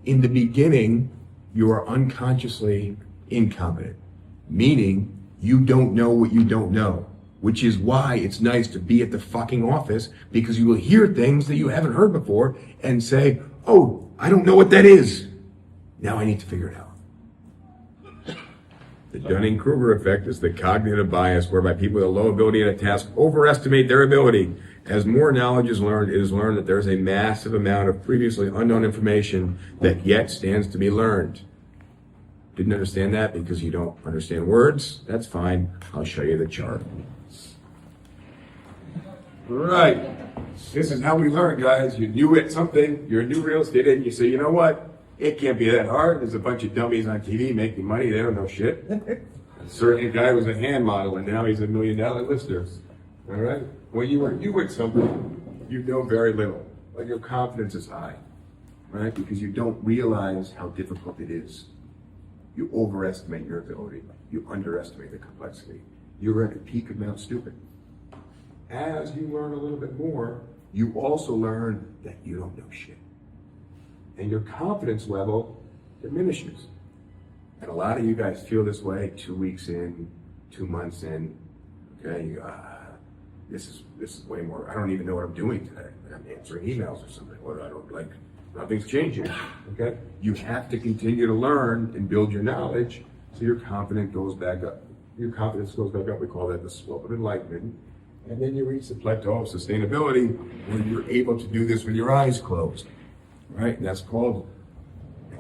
In the beginning, you are unconsciously incompetent, meaning you don't know what you don't know, which is why it's nice to be at the fucking office, because you will hear things that you haven't heard before and say, oh, I don't know what that is. Now I need to figure it out. The Dunning-Kruger Effect is the cognitive bias whereby people with a low ability in a task overestimate their ability. As more knowledge is learned, it is learned that there is a massive amount of previously unknown information that yet stands to be learned. Didn't understand that because you don't understand words? That's fine. I'll show you the chart. Right. This is how we learn, guys. You're new at something. You're a new real estate agent. You say, you know what? It can't be that hard. There's a bunch of dummies on TV making money. They don't know shit. Certainly a guy was a hand model, and now he's $1 million lister. All right? When you are new at something, you know very little, but your confidence is high, right? Because you don't realize how difficult it is. You overestimate your ability. You underestimate the complexity. You're at the peak of Mount Stupid. As you learn a little bit more, you also learn that you don't know shit. And your confidence level diminishes. And a lot of you guys feel this way 2 weeks in, 2 months in. Okay, this is way more. I don't even know what I'm doing today. I'm answering emails or something. Or I don't like. Nothing's changing. Okay, you have to continue to learn and build your knowledge so your confidence goes back up. Your confidence goes back up. We call that the slope of enlightenment. And then you reach the plateau of sustainability where you're able to do this with your eyes closed. Right? And that's called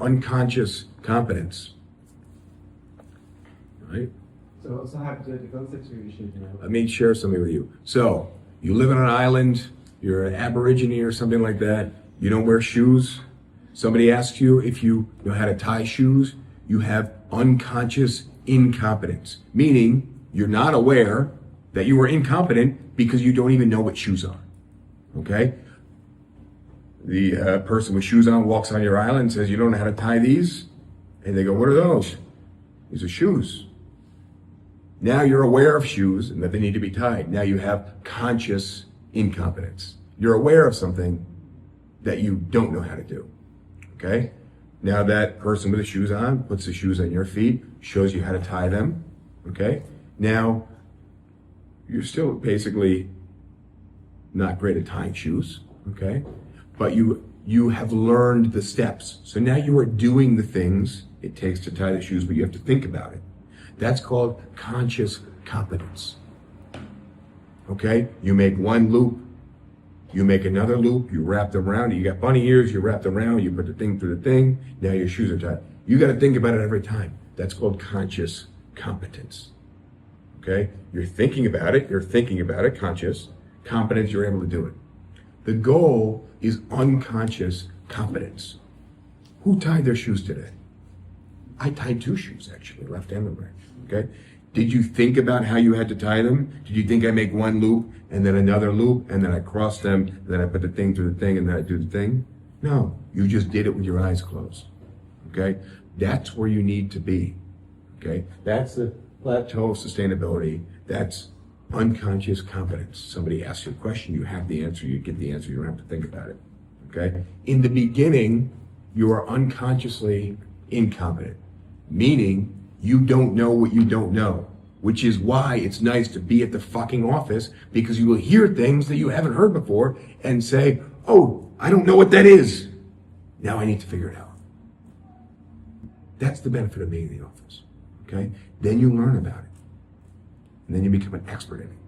unconscious competence. Right? So also hypothetical situation, Let me share something with you. So, you live on an island, you're an aborigine or something like that, you don't wear shoes. Somebody asks you if you know how to tie shoes, you have unconscious incompetence, meaning you're not aware that you are incompetent because you don't even know what shoes are. Okay? The person with shoes on walks on your island and says, you don't know how to tie these? And they go, what are those? These are shoes. Now you're aware of shoes and that they need to be tied. Now you have conscious incompetence. You're aware of something that you don't know how to do. Okay? Now that person with the shoes on puts the shoes on your feet, shows you how to tie them. Okay? Now, you're still basically not great at tying shoes. Okay? But you have learned the steps. So now you are doing the things it takes to tie the shoes, but you have to think about it. That's called conscious competence. Okay? You make one loop, you make another loop, you wrap them around, you got bunny ears, you wrap them around, you put the thing through the thing, now your shoes are tied. You got to think about it every time. That's called conscious competence. Okay? You're thinking about it, conscious. Competence, you're able to do it. The goal is unconscious competence. Who tied their shoes today? I tied 2 shoes, actually, left and right. Okay? Did you think about how you had to tie them? Did you think I make one loop and then another loop and then I cross them and then I put the thing through the thing and then I do the thing? No, you just did it with your eyes closed. Okay? That's where you need to be. Okay? That's the plateau of sustainability. That's unconscious competence. Somebody asks you a question, you have the answer, you get the answer, you don't have to think about it. Okay? In the beginning, you are unconsciously incompetent, meaning you don't know what you don't know, which is why it's nice to be at the fucking office, because you will hear things that you haven't heard before and say, oh, I don't know what that is. Now I need to figure it out. That's the benefit of being in the office. Okay? Then you learn about it. And then you become an expert in it.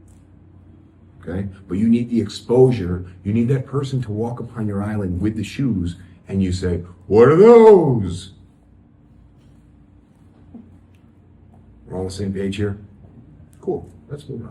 Okay? But you need the exposure. You need that person to walk upon your island with the shoes and you say, what are those? We're all on the same page here? Cool. Let's move on.